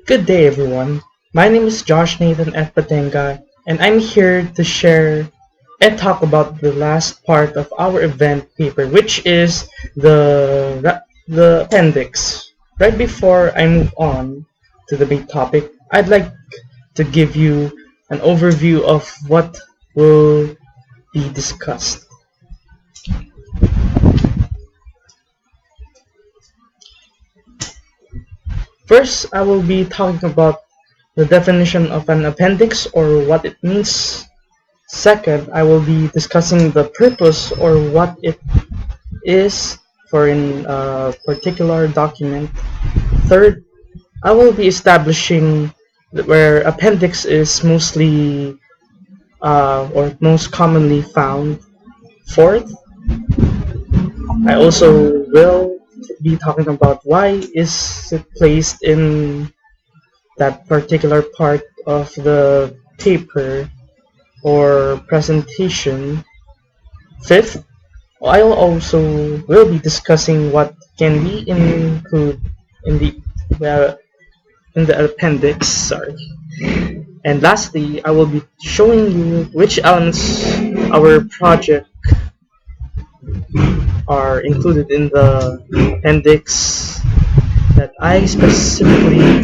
Good day, everyone. My name is Josh Nathan F. Patenga, and I'm here to share and talk about the last part of our event paper, which is the appendix. Right before I move on to the main topic, I'd like to give you an overview of what will be discussed. First, I will be talking about the definition of an appendix or what it means. Second, I will be discussing the purpose or what it is for a particular document. Third, I will be establishing where appendix is mostly or most commonly found. Fourth, I also will be talking about why is it placed in that particular part of the paper or presentation. Fifth, I will be discussing what can be included in the appendix. Sorry. And lastly, I will be showing you which elements our project are included in the appendix that I specifically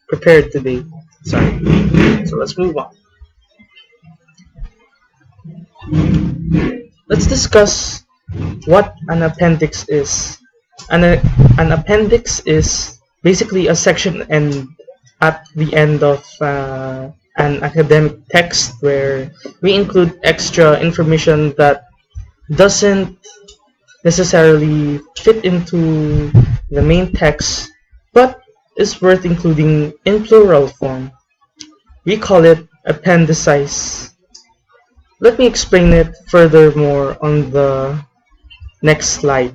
prepared today. Sorry. So let's move on. Let's discuss what an appendix is. An appendix is basically a section at the end of an academic text where we include extra information that doesn't necessarily fit into the main text but is worth including in plural form. We call it appendices. Let me explain it furthermore on the next slide.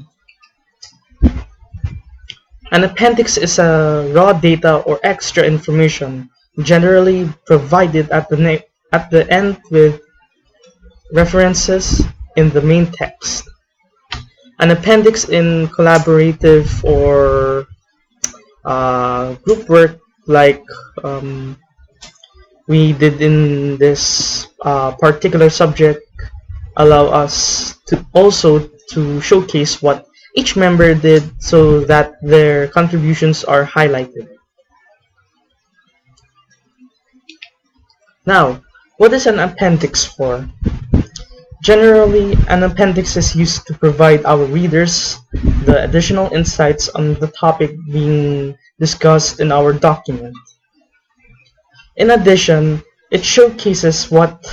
An appendix is a raw data or extra information generally provided at the end with references in the main text. An appendix in collaborative or group work like we did in this particular subject allow us to also to showcase what each member did so that their contributions are highlighted. Now, what is an appendix for? Generally, an appendix is used to provide our readers the additional insights on the topic being discussed in our document. In addition, it showcases what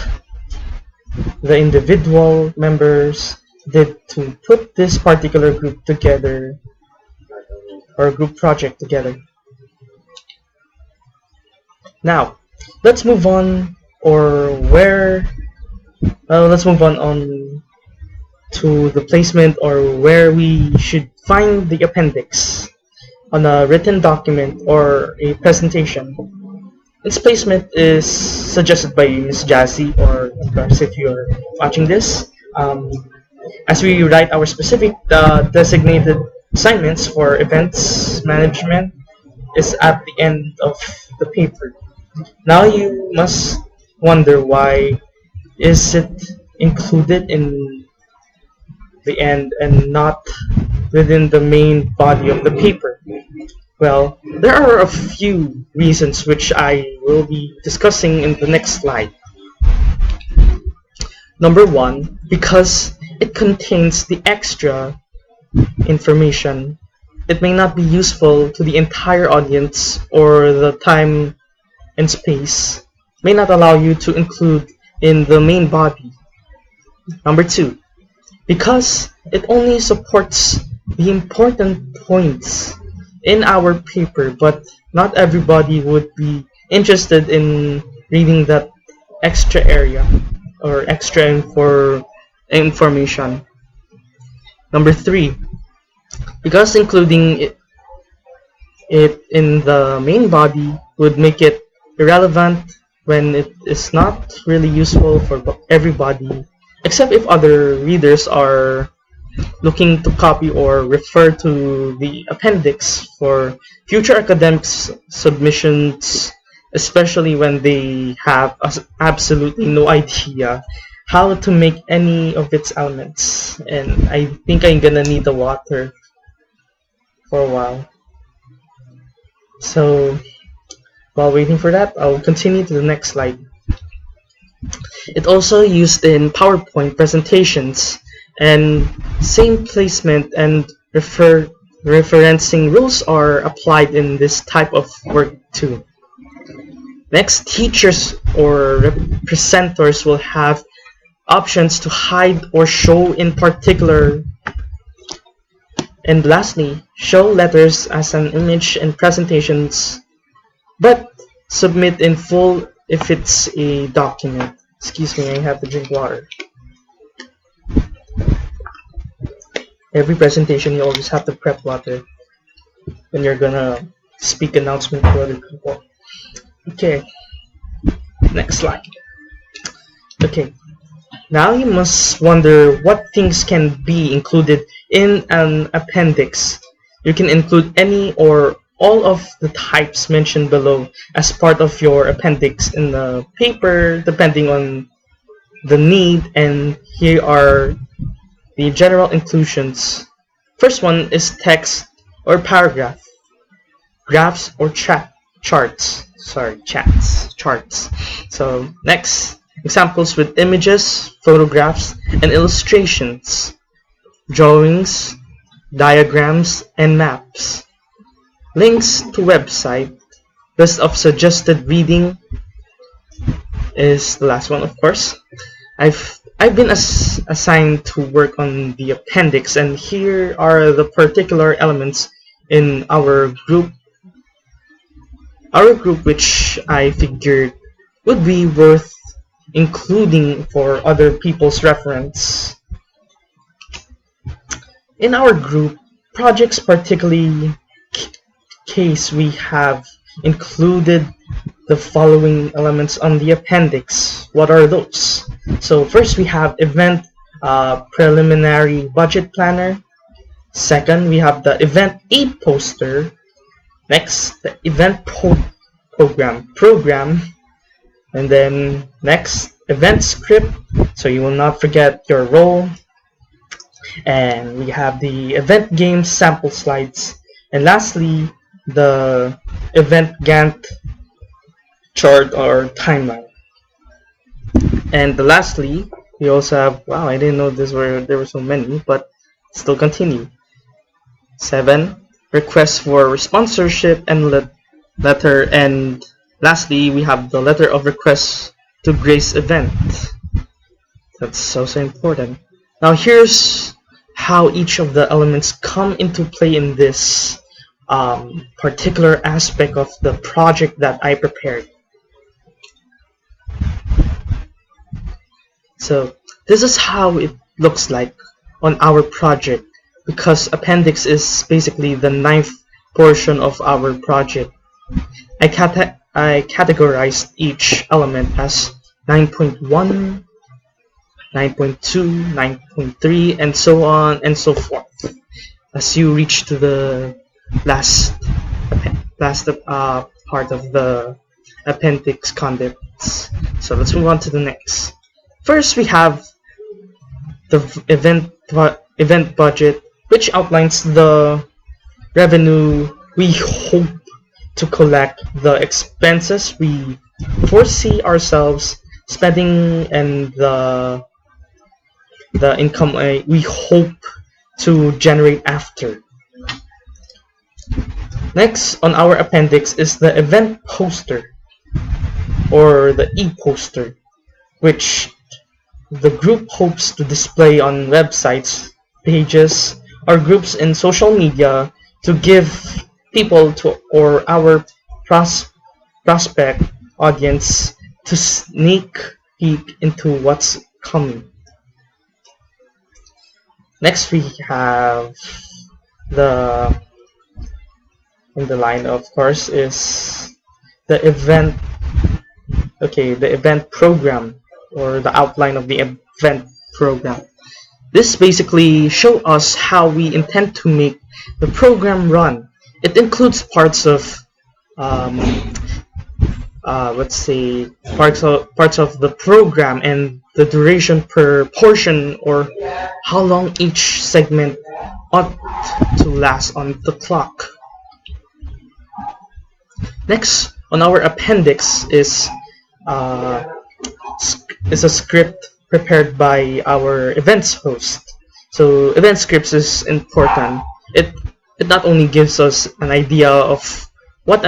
the individual members did to put this particular group together or group project together. Now, let's move on to the placement or where we should find the appendix on a written document or a presentation. Its placement is suggested by Ms. Jazzy, or of course if you're watching this, as we write our specific designated assignments for events management is at the end of the paper. Now you must wonder why is it included in the end and not within the main body of the paper. Well, there are a few reasons which I will be discussing in the next slide. Number one, because it contains the extra information, it may not be useful to the entire audience, or the time and space may not allow you to include in the main body. Number two, because it only supports the important points in our paper, but not everybody would be interested in reading that extra area or extra information. Number three, because including it in the main body would make it irrelevant when it is not really useful for everybody, except if other readers are looking to copy or refer to the appendix for future academics submissions, especially when they have absolutely no idea how to make any of its elements. And I think I'm gonna need the water for a while. So while waiting for that, I'll continue to the next slide. It also used in PowerPoint presentations, and same placement and referencing rules are applied in this type of work too. Next, teachers or presenters will have options to hide or show in particular. And lastly, show letters as an image in presentations, but submit in full if it's a document. Excuse me, I have to drink water. Every presentation, you always have to prep water when you're gonna speak announcement to other people. Okay, next slide. Okay, now you must wonder what things can be included in an appendix. You can include any or all of the types mentioned below as part of your appendix in the paper, depending on the need, and here are the general inclusions. First one is text or paragraph, graphs or charts. So next, examples with images, photographs, and illustrations, drawings, diagrams, and maps, links to website, list of suggested reading is the last one, of course. I've been assigned to work on the appendix, and here are the particular elements in our group which I figured would be worth including for other people's reference. In our group projects, particularly case, we have included the following elements on the appendix. What are those? So first, we have event preliminary budget planner. Second, we have the event aid poster. Next, the event program, and then next, event script, so you will not forget your role. And we have the event game sample slides, and lastly, the event Gantt chart or timeline. And lastly, we also have, wow, I didn't know there were so many, but still continue. 7, requests for sponsorship and letter, and lastly, we have the letter of request to grace event. That's also important. Now here's how each of the elements come into play in this particular aspect of the project that I prepared. So this is how it looks like on our project, because appendix is basically the 9th portion of our project. I categorized each element as 9.1, 9.2, 9.3, and so on and so forth, as you reach to the last part of the appendix contents. So let's move on to the next. First, we have the event budget, which outlines the revenue we hope to collect, the expenses we foresee ourselves spending, and the income we hope to generate after. Next on our appendix is the event poster or the e-poster, which the group hopes to display on websites, pages, or groups in social media to give people or our prospect audience to sneak peek into what's coming. Next, we have in the line, of course, is the event. Okay, the event program, or the outline of the event program. This basically shows us how we intend to make the program run. It includes parts of let's say parts of the program and the duration per portion, or how long each segment ought to last on the clock. Next on our appendix is a script prepared by our events host. So event scripts is important. It not only gives us an idea of what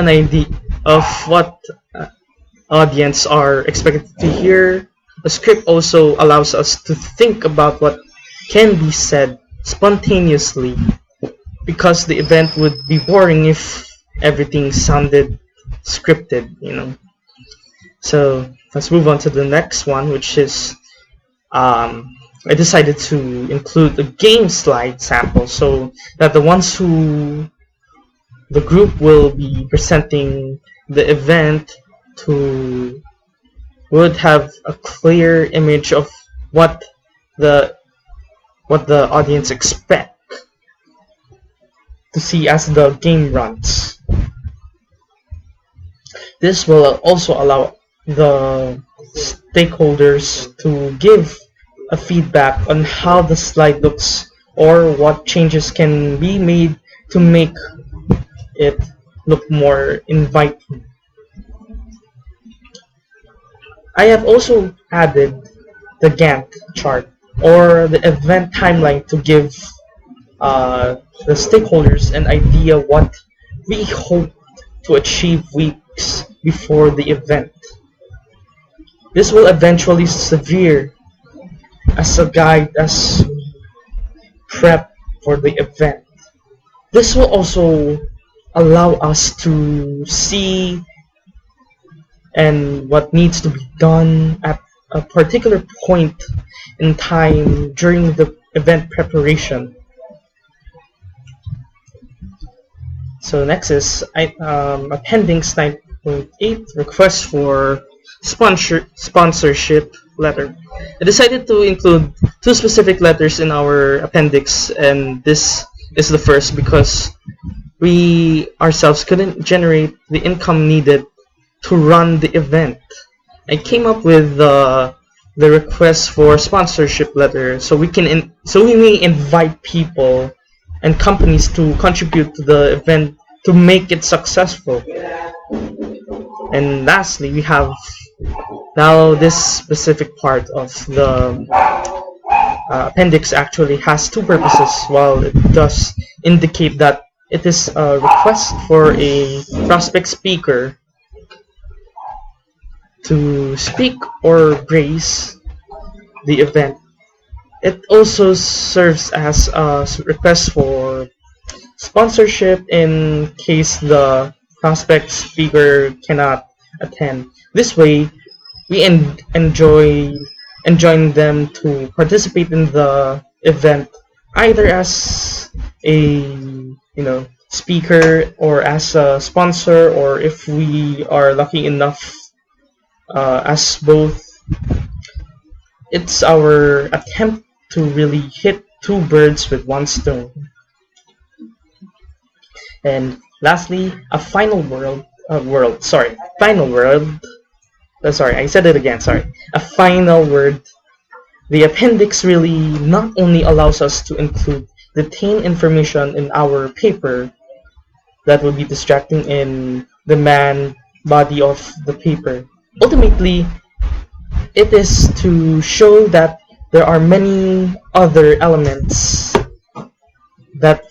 audience are expected to hear. The script also allows us to think about what can be said spontaneously, because the event would be boring if everything sounded scripted, So let's move on to the next one, which is I decided to include a game slide sample so that the group will be presenting the event to would have a clear image of what the audience expect to see as the game runs. This will also allow the stakeholders to give a feedback on how the slide looks or what changes can be made to make it look more inviting. I have also added the Gantt chart, or the event timeline, to give the stakeholders an idea what we hope to achieve weeks before the event. This will eventually serve as a guide as we prep for the event. This will also allow us to see and what needs to be done at a particular point in time during the event preparation. So next is Appendix 9.8, request for sponsorship letter. I decided to include two specific letters in our appendix, and this is the first because we ourselves couldn't generate the income needed to run the event. I came up with the request for sponsorship letter so we may invite people and companies to contribute to the event to make it successful. And lastly, we have now this specific part of the appendix actually has two purposes. While it does indicate that it is a request for a prospect speaker to speak or grace the event, it also serves as a request for sponsorship in case the prospect speaker cannot attend. This way, we enjoin them to participate in the event either as a speaker or as a sponsor, or if we are lucky enough as both. It's our attempt to really hit two birds with one stone. And lastly, a final word. A final word. The appendix really not only allows us to include detailed information in our paper that would be distracting in the main body of the paper. Ultimately, it is to show that there are many other elements that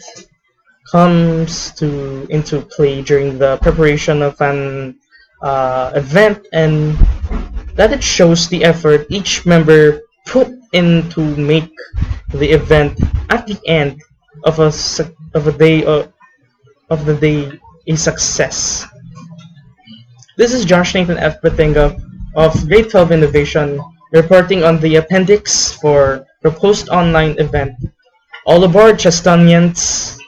comes into play during the preparation of an event, and that it shows the effort each member put in to make the event at the end of the day a success. This is Josh Nathan F. Batenga of Grade 12 Innovation reporting on the appendix for proposed online event. All aboard, Chestonians!